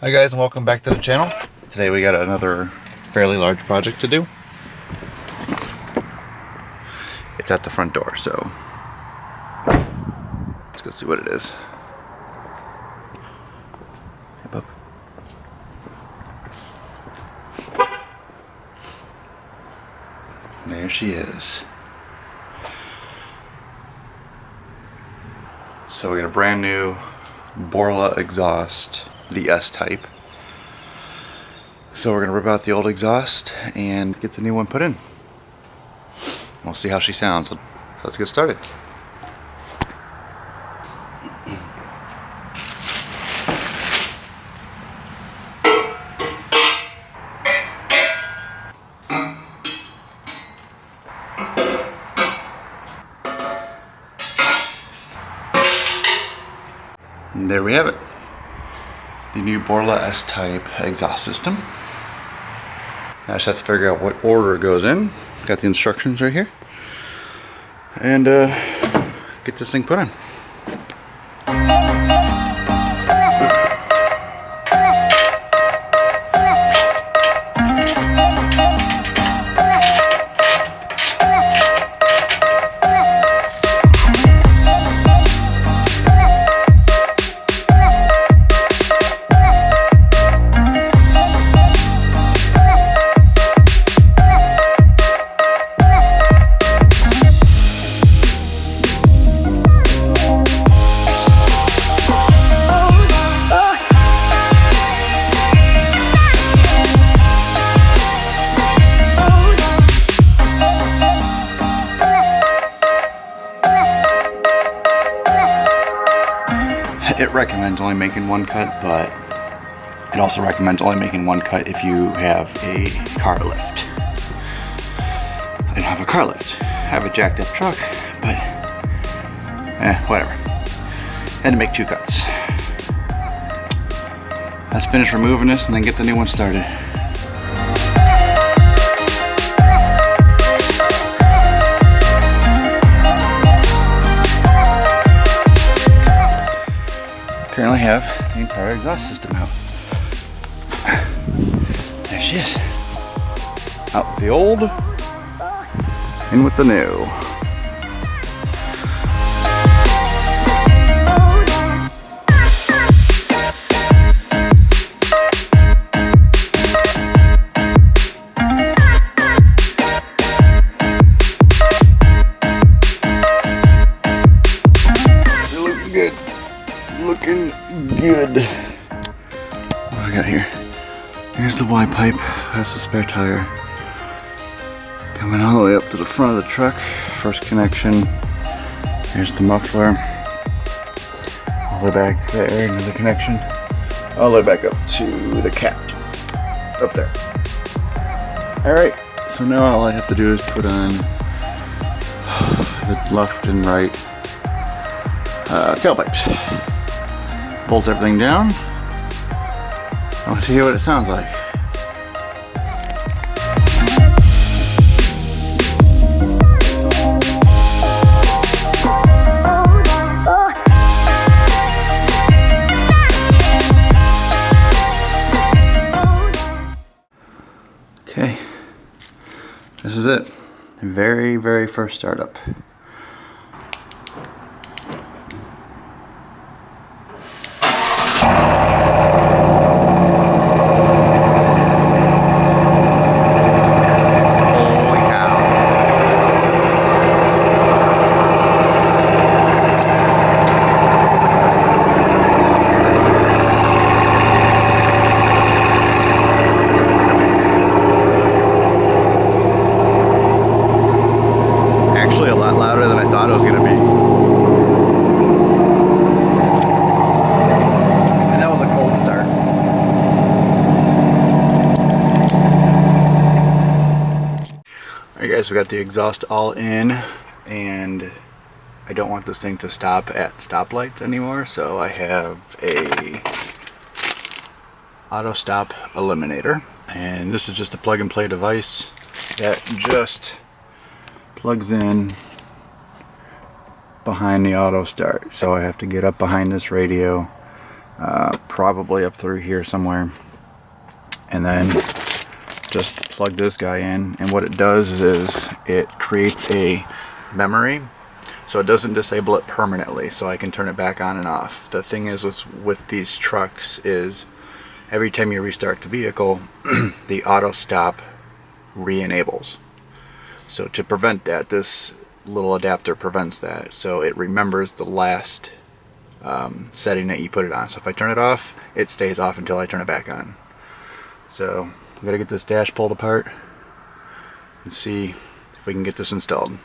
Hi guys, and welcome back to the channel. Today we got another fairly large project to do. It's at the front door, so let's go see what it is. Hey, bub. There she is. So we got a brand new Borla exhaust, the S-type. So we're gonna rip out the old exhaust and get the new one put in. We'll see how she sounds. So let's get started. And there we have it. The new Borla S-type exhaust system. Now I just have to figure out what order it goes in. Got the instructions right here. And get this thing put in. It recommends only making one cut, but it also recommends only making one cut if you have a car lift. I don't have a car lift. I have a jacked up truck, but whatever. Had to make 2 cuts. Let's finish removing this and then get the new one started. Currently have the entire exhaust system out. There she is. Out with the old, in with the new. Looking good. Looking good. What do I got here? Here's the Y pipe. That's the spare tire. Coming all the way up to the front of the truck. First connection. Here's the muffler. All the way back to there. Another connection. All the way back up to the cap. Up there. Alright. So now all I have to do is put on the left and right tailpipes. Bolt everything down. I want to hear what it sounds like. Okay, this is it. Very, very first startup. Alright guys, we got the exhaust all in, and I don't want this thing to stop at stoplights anymore, so I have a auto stop eliminator, and this is just a plug and play device that just plugs in behind the auto start. So I have to get up behind this radio probably up through here somewhere, and then just plug this guy in, and what it does is it creates a memory, so it doesn't disable it permanently, so I can turn it back on and off. The thing is with these trucks is every time you restart the vehicle, the auto stop re-enables. So to prevent that, this little adapter prevents that, so it remembers the last setting that you put it on. So if I turn it off, it stays off until I turn it back on. So we gotta get this dash pulled apart and see if we can get this installed.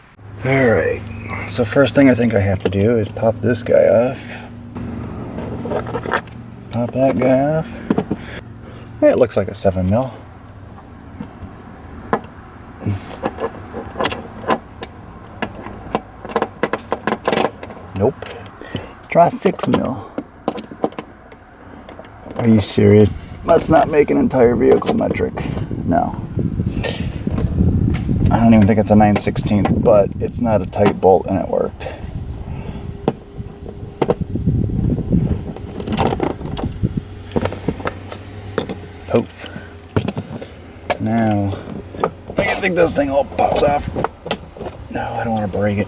Alright, so first thing I think I have to do is pop this guy off. Pop that guy off. It looks like a 7mm. Nope. Let's try 6mm. Are you serious? Let's not make an entire vehicle metric. No. I don't even think it's a 9/16, but it's not a tight bolt and it worked. Poof. Now, I think this thing all pops off. No, I don't want to break it.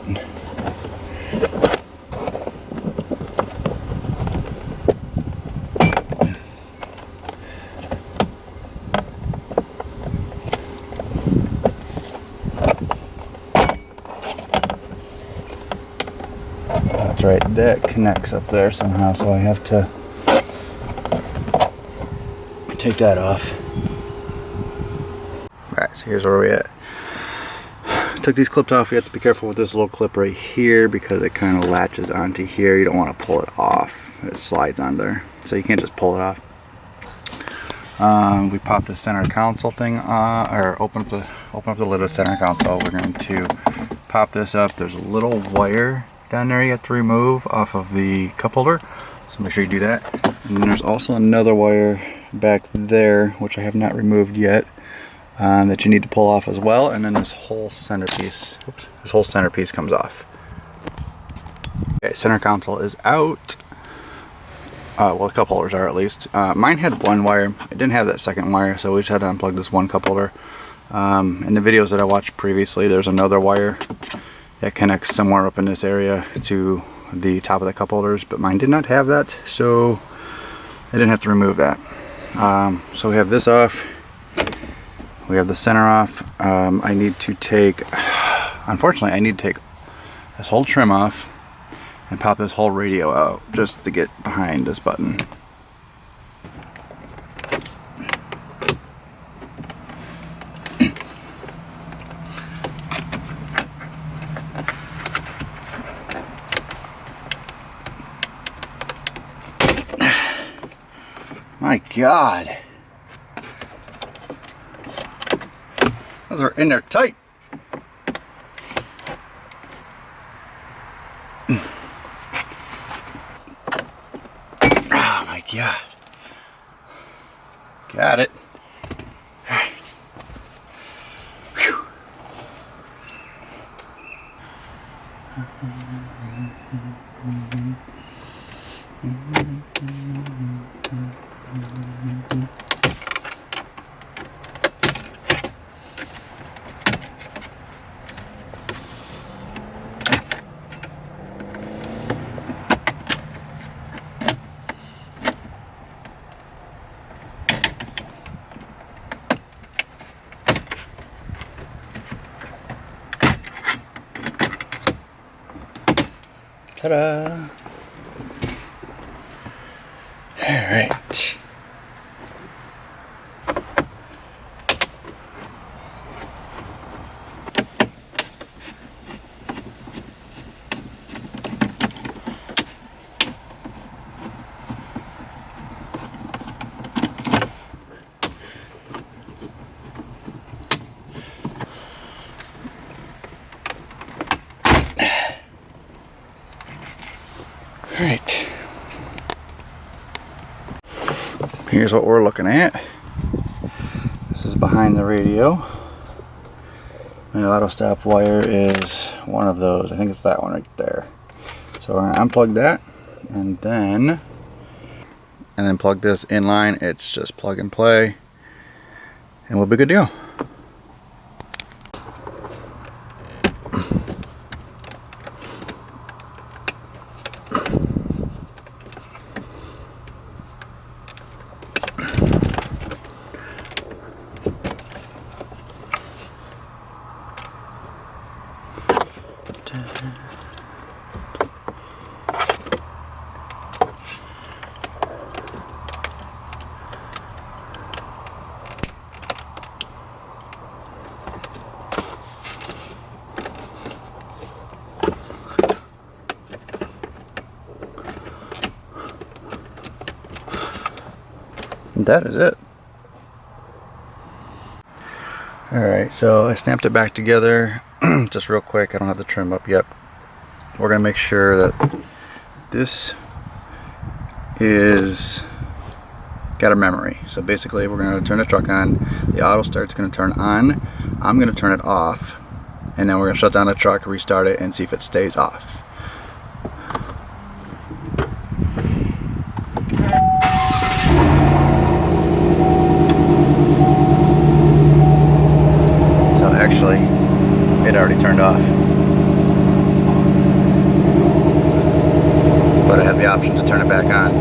That's right, that connects up there somehow, so I have to take that off. Alright, so here's where we're at. Took these clips off. You have to be careful with this little clip right here because it kind of latches onto here. You don't want to pull it off. It slides on there, so you can't just pull it off. We popped the center console thing or open up the lid of the center console. We're going to pop this up. There's a little wire down there you have to remove off of the cup holder, so make sure you do that. And then there's also another wire back there which I have not removed yet, that you need to pull off as well, and then this whole centerpiece, this whole centerpiece comes off. Okay, center console is out. Well, the cup holders are at least. Mine had one wire. It didn't have that second wire, so we just had to unplug this one cup holder. In the videos that I watched previously, there's another wire that connects somewhere up in this area to the top of the cup holders, but mine did not have that, so I didn't have to remove that. So we have this off. We have the center off. I need to take, unfortunately, I need to take this whole trim off and pop this whole radio out just to get behind this button. My God. Those are in there tight. Oh my God. Got it. All right. Whew. Ta-da! All right. Alright, here's what we're looking at. This is behind the radio. My auto stop wire is one of those. I think it's that one right there. So we're going to unplug that, and then and then plug this in line. It's just plug and play, and we'll be good to go. That is it. Alright, so I snapped it back together just real quick. I don't have the trim up yet. We're going to make sure that this is got a memory. So basically we're going to turn the truck on, the auto start's going to turn on, I'm going to turn it off, and then we're going to shut down the truck, restart it, and see if it stays off. Actually, it already turned off, but I have the option to turn it back on.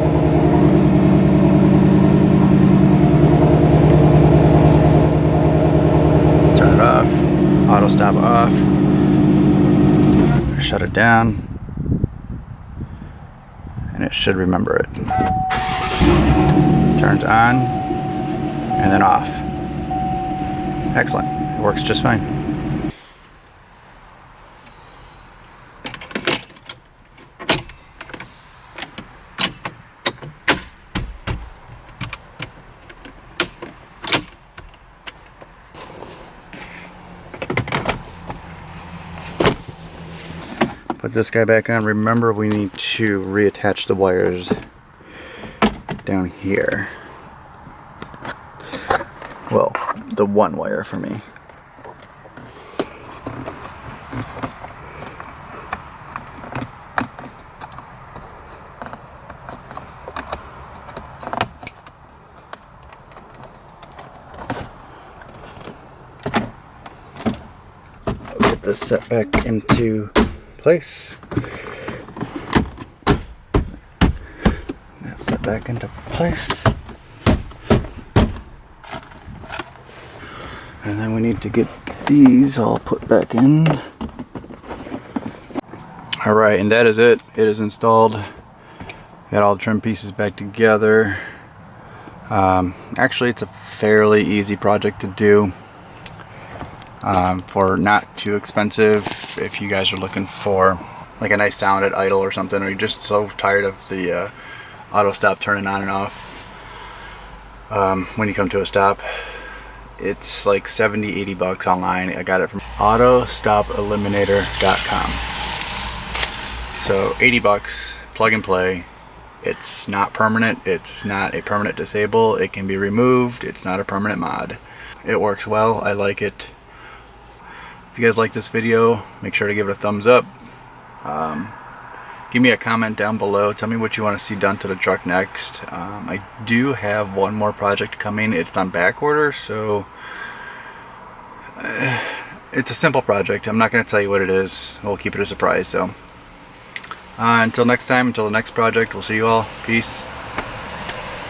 Turn it off, auto stop off, shut it down, and it should remember it. Turns on and then off. Excellent. It works just fine. Put this guy back on. Remember, we need to reattach the wires down here. Well, the one wire for me. Get this set back into place. That's set back into place. And then we need to get these all put back in. Alright, and that is it. It is installed. Got all the trim pieces back together. Actually, it's a fairly easy project to do. For not too expensive. If you guys are looking for like a nice sound at idle or something, or you're just so tired of the auto stop turning on and off when you come to a stop, it's like 70-80 bucks online. I got it from autostopeliminator.com. So 80 bucks, plug and play. It's not permanent. It's not a permanent disable. It can be removed. It's not a permanent mod. It works well. I like it. If you guys like this video, make sure to give it a thumbs up. Give me a comment down below. Tell me what you want to see done to the truck next. I do have one more project coming. It's on back order, so it's a simple project. I'm not going to tell you what it is. We'll keep it a surprise. So until next time, until the next project, we'll see you all. Peace.